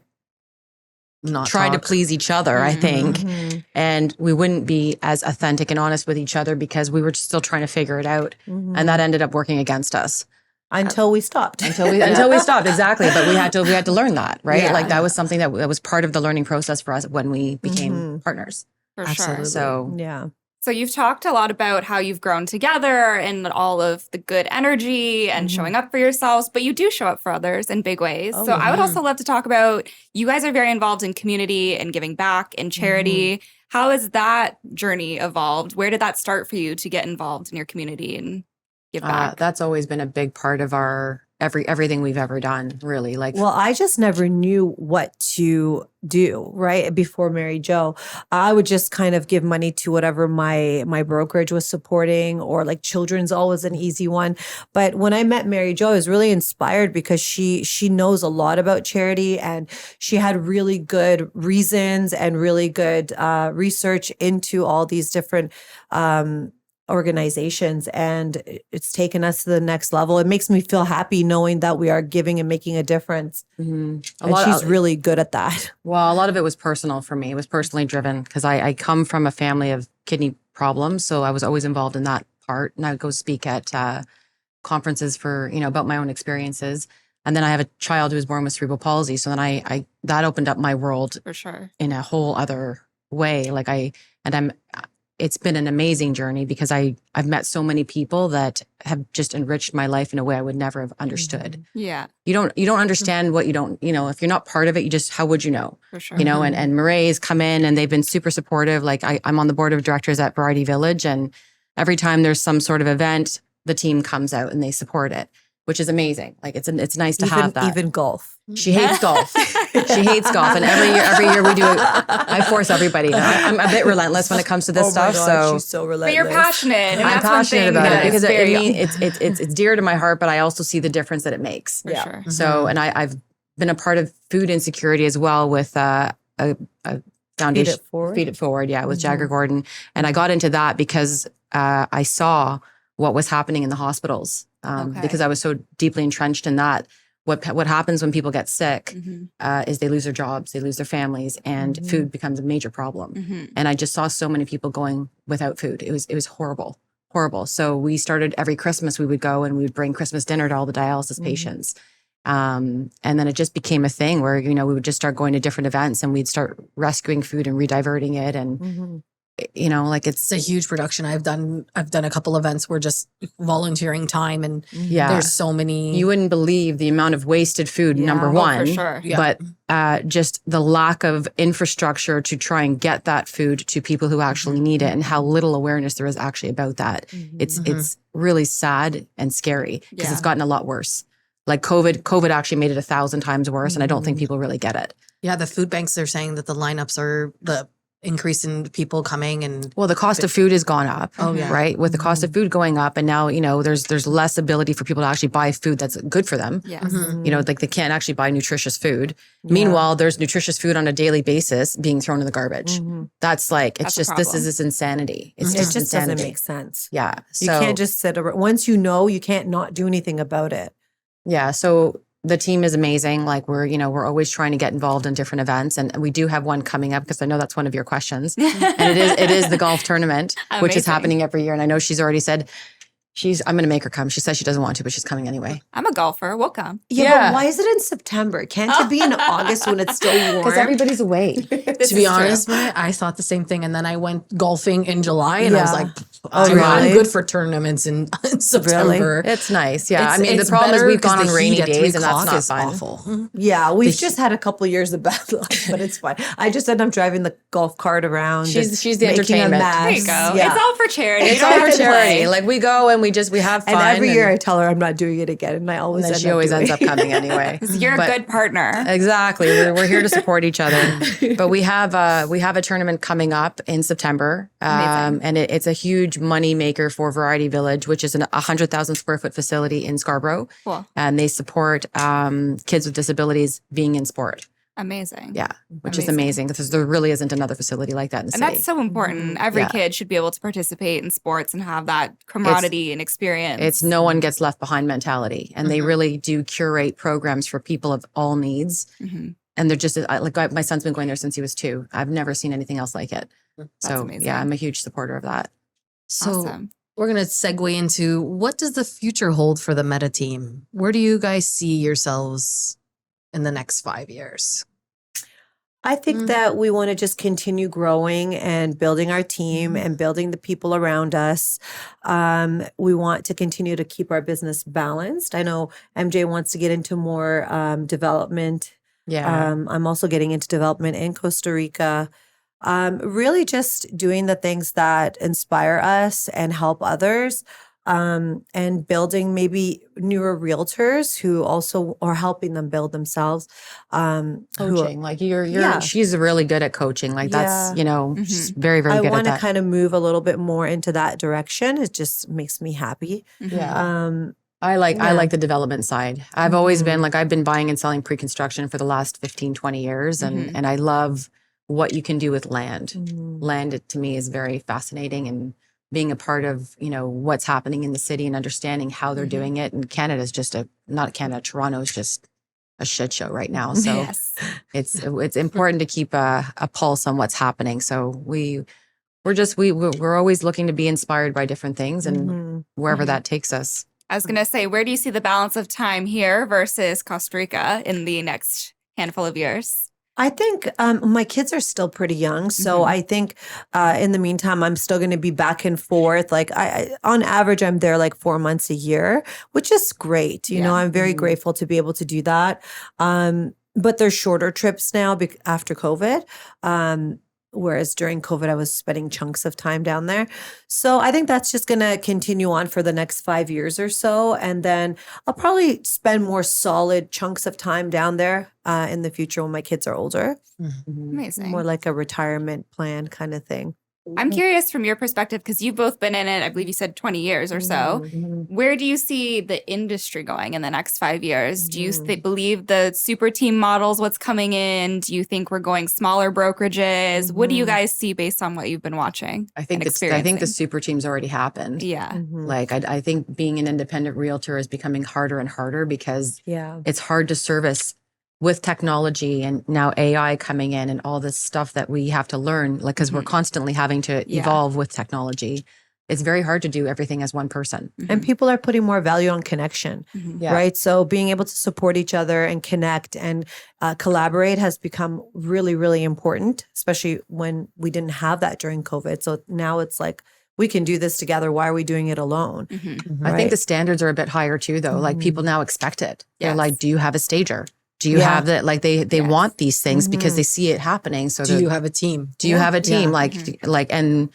Not try to talk. please each other, I think. Mm-hmm. And we wouldn't be as authentic and honest with each other because we were still trying to figure it out. And that ended up working against us. Until we stopped. Until we stopped, exactly. But we had to learn that, right? Yeah. Like that was something that was part of the learning process for us when we became partners. For Absolutely. sure. So Yeah. So you've talked a lot about how you've grown together and all of the good energy and showing up for yourselves, but you do show up for others in big ways. So I would also love to talk about, you guys are very involved in community and giving back and charity. How has that journey evolved? Where did that start for you to get involved in your community and give back? that's always been a big part of our everything we've ever done, really. Like Well, I just never knew what to do, right? Before Mary Jo, I would just kind of give money to whatever my brokerage was supporting, or like children's always an easy one. But when I met Mary Jo, I was really inspired because she knows a lot about charity, and she had really good reasons and really good research into all these different organizations, and it's taken us to the next level. It makes me feel happy knowing that we are giving and making a difference. And she's really good at that. Well, a lot of it was personal for me. It was personally driven because I come from a family of kidney problems. So I was always involved in that part. And I would go speak at conferences for, about my own experiences. And then I have a child who was born with cerebral palsy. So then I that opened up my world For sure. in a whole other way. It's been an amazing journey because I've met so many people that have just enriched my life in a way I would never have understood. Yeah, You don't understand what you don't, if you're not part of it, how would you know? for sure. And Maray's come in and they've been super supportive. Like I'm on the board of directors at Variety Village, and every time there's some sort of event, the team comes out and they support it, which is amazing. Like it's nice to have that. Even golf. She hates golf. She hates golf, and every year we do it. I force everybody. I'm a bit relentless when it comes to this stuff. So she's so relentless. But you're passionate. And I'm that's one passionate thing about that it because is very it's dear to my heart. But I also see the difference that it makes. For sure. So, and I've been a part of food insecurity as well with a foundation, Feed It Forward, yeah, with Jagger Gordon, and I got into that because I saw what was happening in the hospitals because I was so deeply entrenched in that. What happens when people get sick is they lose their jobs, they lose their families, and food becomes a major problem. And I just saw so many people going without food. It was horrible. So we started every Christmas, we would go and we would bring Christmas dinner to all the dialysis patients. And then it just became a thing where, we would just start going to different events and we'd start rescuing food and rediverting it. And like It's a huge production. I've done a couple events where just volunteering time, and yeah. there's so many. You wouldn't believe the amount of wasted food, Yeah. number Oh, one. for sure. Yeah. But just the lack of infrastructure to try and get that food to people who actually need it, and how little awareness there is actually about that. It's really sad and scary because it's gotten a lot worse. Like COVID actually made it 1,000 times worse, and I don't think people really get it. Yeah, the food banks are saying that the lineups are the increase in people coming, and Well, the cost of food has gone up. Oh, yeah. Right? With the cost of food going up, and now, there's less ability for people to actually buy food that's good for them. Yes. Like they can't actually buy nutritious food. Meanwhile, there's nutritious food on a daily basis being thrown in the garbage. That's like, That's a this problem. is this insanity. It's It just just insanity. doesn't make sense. Yeah. You can't just sit around. Once you know, you can't not do anything about it. Yeah. So the team is amazing. Like we're always trying to get involved in different events, and we do have one coming up because I know that's one of your questions. And it is the golf tournament, which is Amazing. happening every year. And I know she's already said I'm going to make her come. She says she doesn't want to, but she's coming anyway. I'm a golfer. We'll come. Yeah, but why is it in September? Can't it be in August when it's still warm? Because everybody's away. to be honest, Maya, I thought the same thing. And then I went golfing in July, and I was Yeah. like, Oh, I'm really? good for tournaments in September. It's nice. Yeah. It's- I mean, the it's problem is better we've gone 'cause on the rainy heat at 3 days, and that's o'clock not is fun. awful. Yeah, we've just had a couple of years of bad luck, but it's fine. I just end up driving the golf cart around. She's and the making a entertainment. mess. There you go. Yeah. It's all for charity. It's You don't all have for to charity. play. Like we go and we have fun. And every year I tell her I'm not doing it again, and I always and then end she up always doing ends up it. coming anyway. You're But- a good partner. Exactly. We're here to support each other. But we have a tournament coming up in September, Amazing. and it's a huge money maker for Variety Village, which is a 100,000 square foot facility in Scarborough, Cool. and they support kids with disabilities being in sport. Amazing. Yeah, which is Amazing. amazing because there really isn't another facility like that in the And city. that's so important. Every Yeah. kid should be able to participate in sports and have that camaraderie and experience. It's no one gets left behind mentality, and they really do curate programs for people of all needs. Mhm. And they're just my son's been going there since he was 2. I've never seen anything else like it. So amazing. yeah, I'm a huge supporter of that. So Awesome. we're going to segue into, what does the future hold for the Meta team? Where do you guys see yourselves in the next 5 years? I think that we want to just continue growing and building our team and building the people around us. We want to continue to keep our business balanced. I know MJ wants to get into more development. Yeah. I'm also getting into development in Costa Rica. Really just doing the things that inspire us and help others. And building maybe newer realtors who also are helping them build themselves. Coaching, like Yeah. she's really good at coaching. Like that's, she's very, very I good at want to that. kind of move a little bit more into that direction. It just makes me happy. Yeah. Yeah. I like the development side. I've always been I've been buying and selling pre-construction for the last 15, 20 years. And I love what you can do with land. Land to me is very fascinating, and being a part of, what's happening in the city and understanding how they're doing it. And Canada's just Toronto's just a shit show right now. So Yes. it's important to keep a pulse on what's happening. So we're always looking to be inspired by different things, and wherever that takes us. I was going to say, where do you see the balance of time here versus Costa Rica in the next handful of years? I think my kids are still pretty young, so I think in the meantime, I'm still going to be back and forth. Like I, on average, I'm there like 4 months a year, which is great. You know, I'm very grateful to be able to do that. But there's shorter trips now after COVID. Whereas during COVID, I was spending chunks of time down there. So I think that's just going to continue on for the next 5 years or so. And then I'll probably spend more solid chunks of time down there in the future when my kids are older. Amazing. More like a retirement plan kind of thing. I'm curious from your perspective, because you've both been in it, I believe you said 20 years or so. Where do you see the industry going in the next 5 years? Do you believe the super team model's what's coming in? Do you think we're going smaller brokerages? What do you guys see based on what you've been watching? I think and the super team's already happened. Yeah. Like I think being an independent realtor is becoming harder and harder because Yeah. it's hard to service with technology and now AI coming in and all this stuff that we have to learn, like, because we're constantly having to evolve with technology. it's very hard to do everything as one person. And people are putting more value on connection, Yeah. right? So being able to support each other and connect and collaborate has become really, really important, especially when we didn't have that during COVID. So now it's like, we can do this together. Why are we doing it alone? I think the standards are a bit higher too, though. Like people now expect it. They're like, do you have a stager? Do you have that? Like they want these things because they see it happening. So Do you have a team? do you have a team? Like, and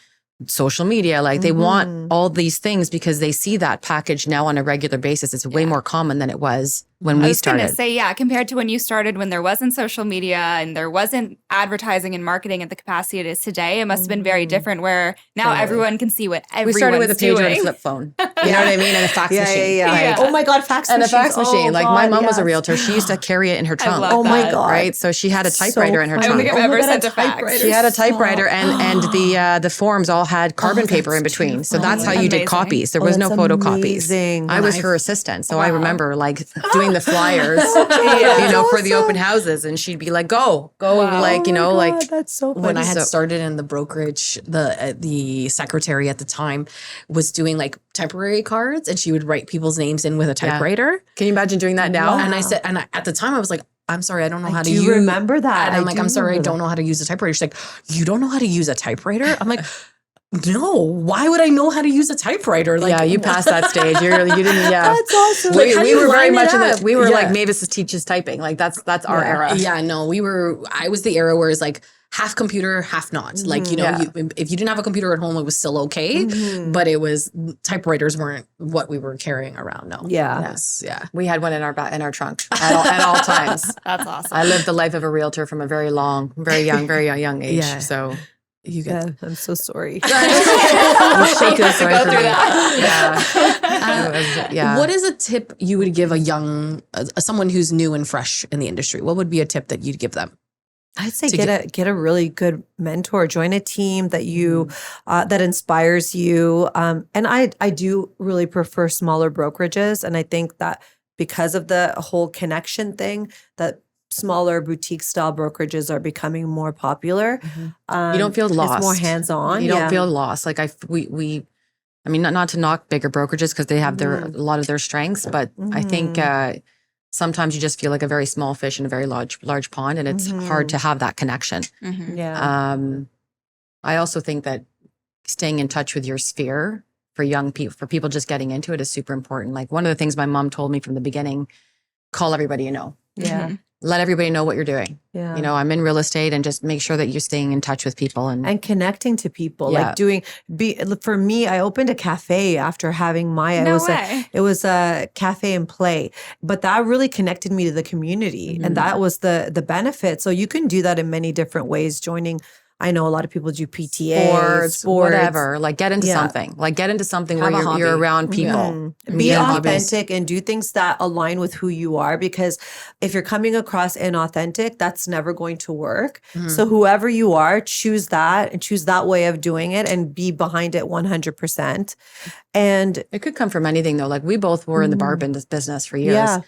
social media, like they want all these things because they see that package now on a regular basis. It's way more common than it was when I we was going started. to say, compared to when you started, when there wasn't social media and there wasn't advertising and marketing at the capacity it is today, it must have been very different where now everyone can see what everyone's We started with a pager doing. and a flip phone. You know what I mean? And a fax machine. Like, oh my God, fax And a machines. fax machine. Oh Like my God, mom was a yes. realtor. She used to carry it in her trunk. love Oh my that. God. Right? So she had a typewriter in her I don't trunk. think I've ever sent a fax. She had a typewriter and the forms all had carbon paper in between. So that's how you did Amazing. copies. There was no that's photocopies. amazing. I was her assistant. So I remember like doing the flyers, you know, for the open houses. And she'd be like, go, like, you know, like that's so funny. When I had So- started in the brokerage, the secretary at the time was doing like temporary cards, and she would write people's names in with a typewriter. can you imagine doing that now? And I said, at the time I was like, I'm sorry, I don't know how to do use. remember that. And I'm I like, do I'm sorry, I remember don't know how to use a typewriter. She's like, you don't know how to use a typewriter? I'm like, no. Why would I know how to use a typewriter? Like, yeah, you passed that stage. You didn't. Yeah, That's awesome. We, Like, how do we you were very line it much in up? the. We were like Yeah. Mavis teaches typing. Like that's our era. Yeah, no, I was the era where it's like half computer, half not. Like, you know, if you didn't have a computer at home, it was still okay. But it was, typewriters weren't what we were carrying around. No. Yeah. Yes. Yeah. We had one in our trunk at all times. That's awesome. I lived the life of a realtor from a very young age. Yeah. So You get Yeah, I'm so sorry. we'll shake this to away go from through me. that. Yeah. What is a tip you would give a young, someone who's new and fresh in the industry? What would be a tip that you'd give them? I'd say to get a really good mentor. Join a team that you that inspires you. And I do really prefer smaller brokerages, and I think that because of the whole connection thing, that smaller boutique style brokerages are becoming more popular. You don't feel lost. It's more hands on. You don't feel lost. Like I mean, not to knock bigger brokerages because they have a lot of their strengths, but I think sometimes you just feel like a very small fish in a very large pond, and it's hard to have that connection. Yeah. I also think that staying in touch with your sphere for young people, for people just getting into it, is super important. Like one of the things my mom told me from the beginning: call everybody you know. Yeah. Let everybody know what you're doing. Yeah. You know, I'm in real estate, and just make sure that you're staying in touch with people and connecting to people, Yeah. like for me, I opened a cafe after having Maya. It was a cafe and play, but that really connected me to the community, and that was the benefit. So you can do that in many different ways. Joining, I know a lot of people do PTA, sports, whatever. Like get into something. Like get into something Have a where you're hobby. around people. Be Yeah. authentic and do things that align with who you are, because if you're coming across inauthentic, that's never going to work. So whoever you are, choose that and choose that way of doing it and be behind it 100%. And It could come from anything though. Like we both were in the bar business for years. yeah,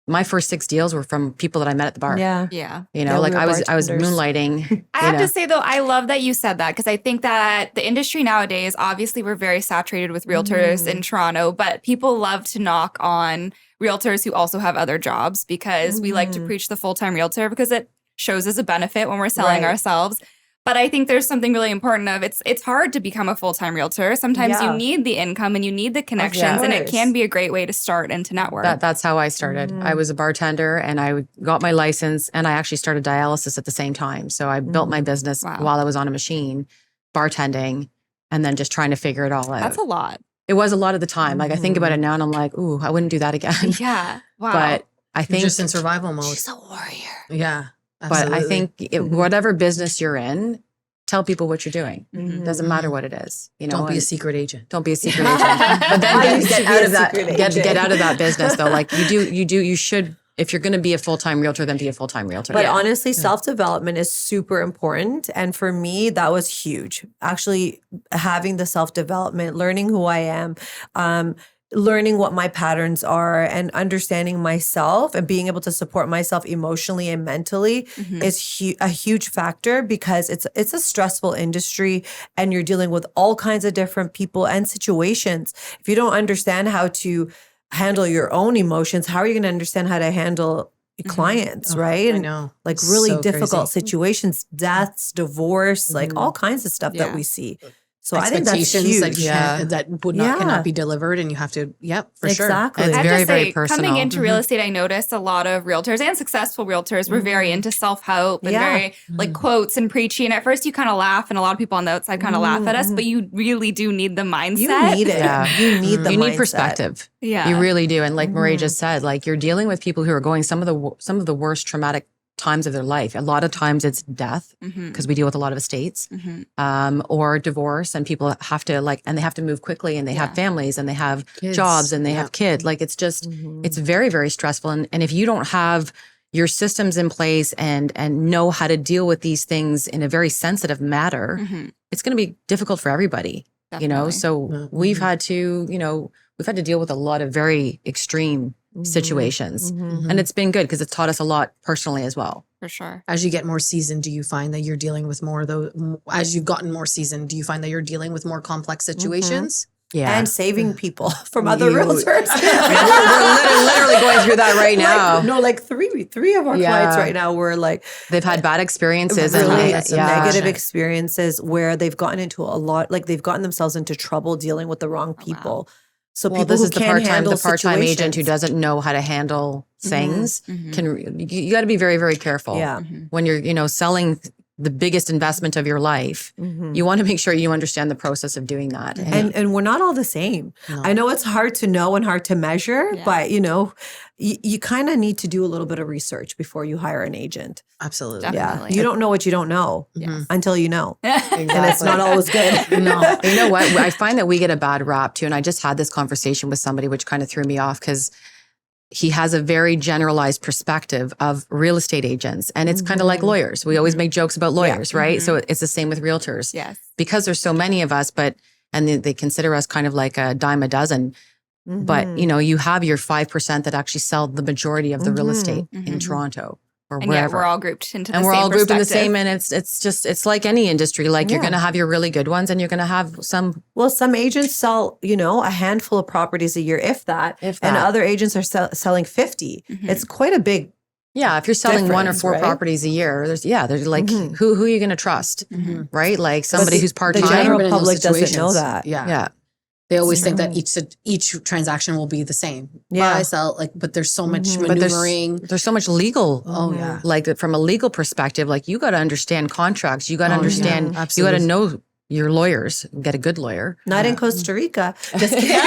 My first 6 deals were from people that I met at the bar. yeah. Yeah. You know, Yeah, like we were I was bartenders. moonlighting. I have to say though, I love that you said that, because I think that the industry nowadays, obviously we're very saturated with realtors in Toronto, but people love to knock on realtors who also have other jobs, because we like to preach the full-time realtor because it shows as a benefit when we're selling Right. ourselves. But I think there's something really important of it's hard to become a full-time realtor. Sometimes Yeah. you need the income and you need the connections, and it course. can be a great way to start and to network. That's how I started. I was a bartender, and I got my license, and I actually started dialysis at the same time. So I built my business Wow. while I was on a machine, bartending, and then just trying to figure it all out. That's a lot. It was a lot of the time. Like I think about it now, and I'm like, ooh, I wouldn't do that again. Yeah. Wow. But I You're think just in survival mode. She's a warrior. Yeah. But I absolutely. think whatever business you're in, tell people what you're doing. Doesn't matter what it is. You know, don't be a and secret agent. don't be a secret agent. But then I used to get be out a of that. secret Get agent. out of that business though. Like you should. If you're going to be a full-time realtor, then be a full-time realtor. But honestly, self-development is super important. And for me, that was huge. Actually, having the self-development, learning who I am, learning what my patterns are and understanding myself and being able to support myself emotionally and mentally is a huge factor, because it's a stressful industry and you're dealing with all kinds of different people and situations. If you don't understand how to handle your own emotions, how are you going to understand how to handle clients, right? I know. Like It's really so difficult crazy. situations, deaths, divorce, like all kinds of stuff that we see. So I think that's Expectations huge. that that would not cannot be delivered, and you have to. Yep, for sure. Exactly. It's I have very, to very say, personal. coming into real estate, I noticed a lot of realtors and successful realtors were very into self-help and very like quotes and preachy. And at first you kind of laugh, and a lot of people on the outside kind of laugh at us, but you really do need the mindset. You need it. Yeah. You need the You need mindset. perspective. Yeah. You really do. And like Meray just said, like you're dealing with people who are going some of the worst traumatic times of their life. A lot of times it's death, because we deal with a lot of estates, or divorce, and people have to and they have to move quickly, and they have families, and they have Kids. jobs, and they have kids. Like it's just, it's very, very stressful. And if you don't have your systems in place and know how to deal with these things in a very sensitive matter, it's going to be difficult for everybody, you know? Definitely. So we've had to, we've had to deal with a lot of very extreme situations, and it's been good because it's taught us a lot personally as well. For sure. As you get more seasoned, do you find that you're dealing with more as you've gotten more seasoned, do you find that you're dealing with more complex situations? Yeah. And saving people from other realtors. we're literally going through that right now. Like three of our clients right now were like, They've had bad experiences really and negative experiences where they've gotten into a lot, like they've gotten themselves into trouble dealing with the wrong people. So people this who is the can't handle part-time agent who situations. doesn't know how to handle things. You got to be very, very careful. Yeah. When you're selling the biggest investment of your life, you want to make sure you understand the process of doing that. And we're not all the same. No. I know it's hard to know and hard to measure, but you kind of need to do a little bit of research before you hire an agent. Absolutely. Definitely. Yeah. You don't know what you don't know until you know. And it's not always good. No. You know what? I find that we get a bad rap too. And I just had this conversation with somebody, which kind of threw me off, because he has a very generalized perspective of real estate agents. And it's kind of like lawyers. We always make jokes about lawyers, right? So it's the same with realtors. Yes. Because there's so many of us, and they consider us kind of like a dime a dozen. But, you have your 5% that actually sell the majority of the real estate in Toronto or And wherever. yet we're all grouped into the And same we're all grouped in the perspective. same, and it's like any industry. Like you're going to have your really good ones, and you're going to have some. Well, some agents sell, a handful of properties a year, if that. And other agents are selling 50. It's quite a big. Yeah, if you're selling one or difference, four right? properties a year, there's like who are you going to trust, right? Like somebody who's part The time. general public doesn't know that. Yeah. They always think that each transaction will be the same. Yeah. Buy, sell, but there's so much But maneuvering. there's so much legal. Oh yeah. Like from a legal perspective, like you got to understand contracts. You got to understand. You got to absolutely. know your lawyers. Get a good lawyer. Not in Costa Rica. Just kidding. You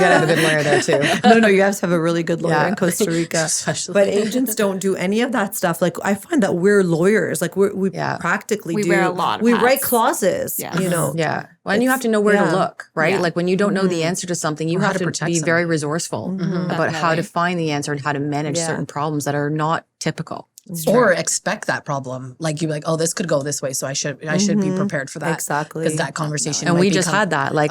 got to have a good lawyer there too. No, you have to have a really good lawyer in Costa Rica. Especially. But agents don't do any of that stuff. Like I find that we're lawyers. Like we practically We do. wear a lot of We hats. write clauses. Yes. Yeah. Well, and you have to know where to look, right? Yeah. Like when you don't know the answer to something, you Or how have to to protect be something. very resourceful about how to Definitely. find the answer and how to manage certain problems that are not typical. Or expect that problem. Like you're like, oh, this could go this way, so I should be prepared for that. Exactly. Because that conversation. And might we just become- had that. Like,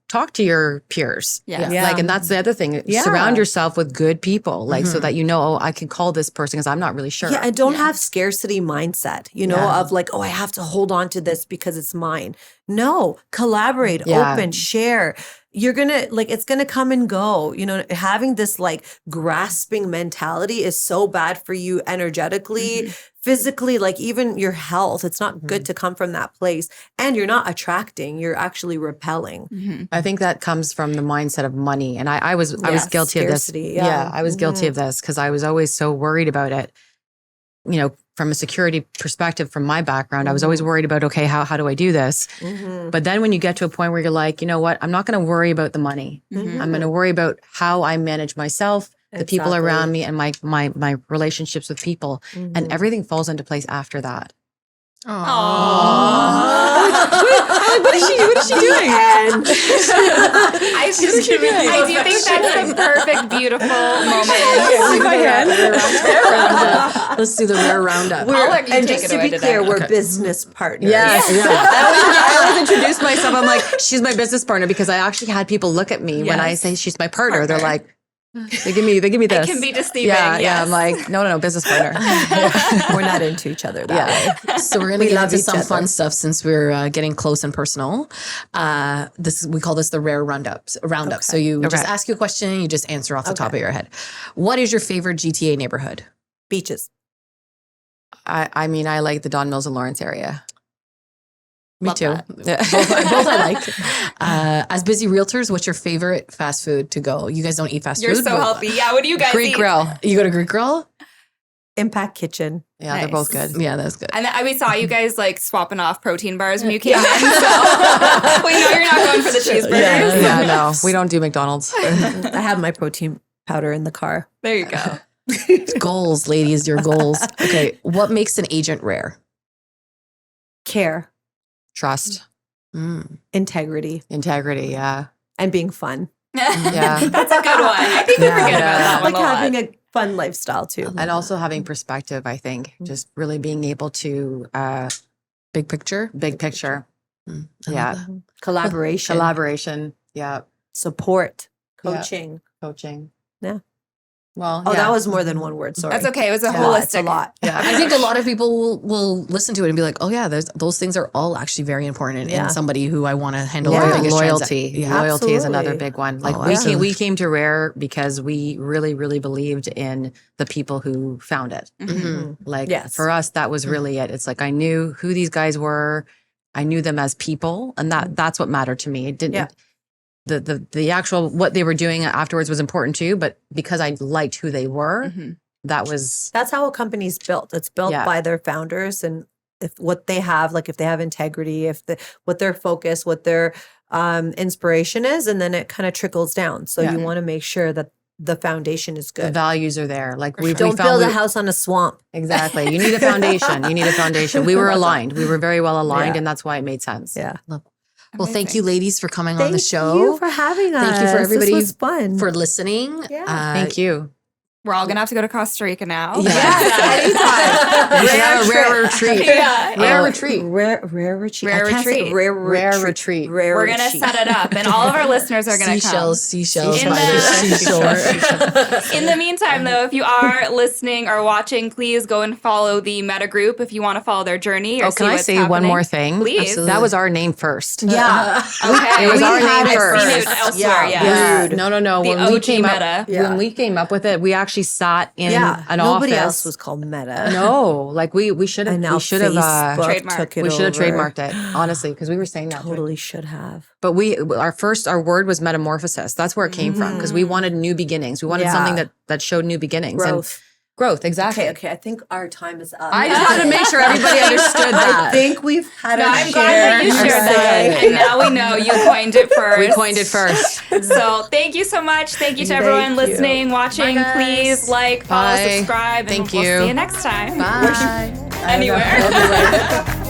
talk to your peers. Yes. Yeah. Like, and that's the other thing. Yeah. Surround yourself with good people, like, so that I can call this person because I'm not really sure. Yeah, and don't have scarcity mindset, of like, oh, I have to hold on to this because it's mine. No, collaborate, open, share. You're going to it's going to come and go. Having this like grasping mentality is so bad for you energetically, physically, like even your health. It's not good to come from that place. And you're not attracting, you're actually repelling. I think that comes from the mindset of money. And I was guilty of this. Scarcity, yeah. I was guilty of this because I was always so worried about it. From a security perspective, from my background, I was always worried about, okay, how do I do this? But then when you get to a point where you're like, you know what, I'm not going to worry about the money. I'm going to worry about how I manage myself, the people around me, and my relationships with people. And everything falls into place after that. What is she doing? I do think that's the perfect, beautiful moment. Let's do the rare roundup. let you and take just it to away be clear, today. we're business partners. Yes. Yeah. I always introduce myself. I'm like, she's my business partner because I actually had people look at me when I Yes. say she's my partner. They're like, they give me this. It can be deceiving. Yeah, yes. I'm like, no, business partner. We're not into each other that way. So we're gonna We get love into each some other. fun stuff since we're getting close and personal. We call this the rare roundup. So you just ask you a question, you just answer off the top of your head. What is your favorite GTA neighborhood? Beaches. I mean, I like the Don Mills and Lawrence area. Me Love too. that. Both I like. As busy realtors, what's your favorite fast food to go? You guys don't eat fast You're food? so but- healthy. Yeah, what do you guys Greek eat? Grill. You go to Greek Grill? Impact Kitchen. Yeah, Nice. they're both good. Yeah, that's good. And we saw you guys like swapping off protein bars when you came in. So we know you're not going for the cheeseburgers. Yeah, no, we don't do McDonald's. I have my protein powder in the car. There you go. Goals, ladies, your goals. Okay, what makes an agent rare? Care, Trust, integrity, integrity. Yeah. and being fun. Yeah. That's a good one. I think we forget about that one Like a lot. having a fun lifestyle too. And also having perspective, I think, just really being able to Big picture? big picture. I love Yeah. that. Collaboration, Collaboration. Yeah. support, Yeah. coaching. Coaching. Yeah. Well, Oh, yeah. that was more than one word. Sorry. That's okay. It was a It's holistic. It's a lot. Yeah. I think a lot of people will listen to it and be like, oh, yeah, those things are all actually very important in somebody who I want to handle Yeah. the biggest Loyalty. Yeah. Loyalty is another Absolutely. big one. Like Oh, we absolutely. came to Rare because we really, really believed in the people who found it. Mhm. Like Yes. for us, that was really it. It's like I knew who these guys were. I knew them as people, and that's what mattered to me. It didn't. Yeah. The actual what they were doing afterwards was important too, but because I liked who they were, Mhm. that was That's how a company's built. It's built Yeah. by their founders and if what they have, like if they have integrity, what their focus, what their inspiration is, and then it kind of trickles down. So Yeah. you want to make sure that the foundation is the good. values are there. Like we Don't found build a we- house on a swamp. Exactly. You need a foundation. You need a foundation. We were aligned. We were very well aligned, Yeah. and that's why it made sense. Yeah. Well, thank you, ladies, for coming on Thank the show. you for having us. Thank you for everybody This was fun. for listening. Yeah. Thank you. We're all gonna have to go to Costa Rica now. Yeah. Yes, We should have a rare trip. retreat. Yeah. Rare Oh, retreat. Rare retreat. Rare I can't say retreat. Rare Rare retreat. retreat. Rare We're gonna retreat. set it up, and all of our listeners are gonna Seashells, come. seashells, In by the- the seashore. In the meantime, though, if you are listening or watching, please go and follow the Meta group if you want to follow their journey. Or Oh, see can I what's say one happening. more thing? Please. Absolutely. That was our name first. Yeah. Okay. It was our name I've first. seen it elsewhere. Yeah. Yes. Yeah. No. The When we OG came Meta. up, Yeah. when we came up with it, we actually sat in Yeah. an Nobody office. else was called Meta. No, like we should have. And now We should have. Facebook Trademark. took it We should have over. trademarked it, honestly, because we were saying that. Totally should have. But our word was metamorphosis. That's where it came from because we wanted new beginnings. We wanted Yeah. something that showed new beginnings Growth. and growth. Exactly. Okay. I think our time is up. I just wanted to make sure everybody understood I that. think we've had No, our I'm glad that you share. shared that. And now we know you coined it first. We coined it first. So thank you so much. Thank you to Thank everyone you. listening, watching. Bye, guys. Please like, follow, Bye. subscribe, and Thank we'll you. see you next time. Bye. Anywhere.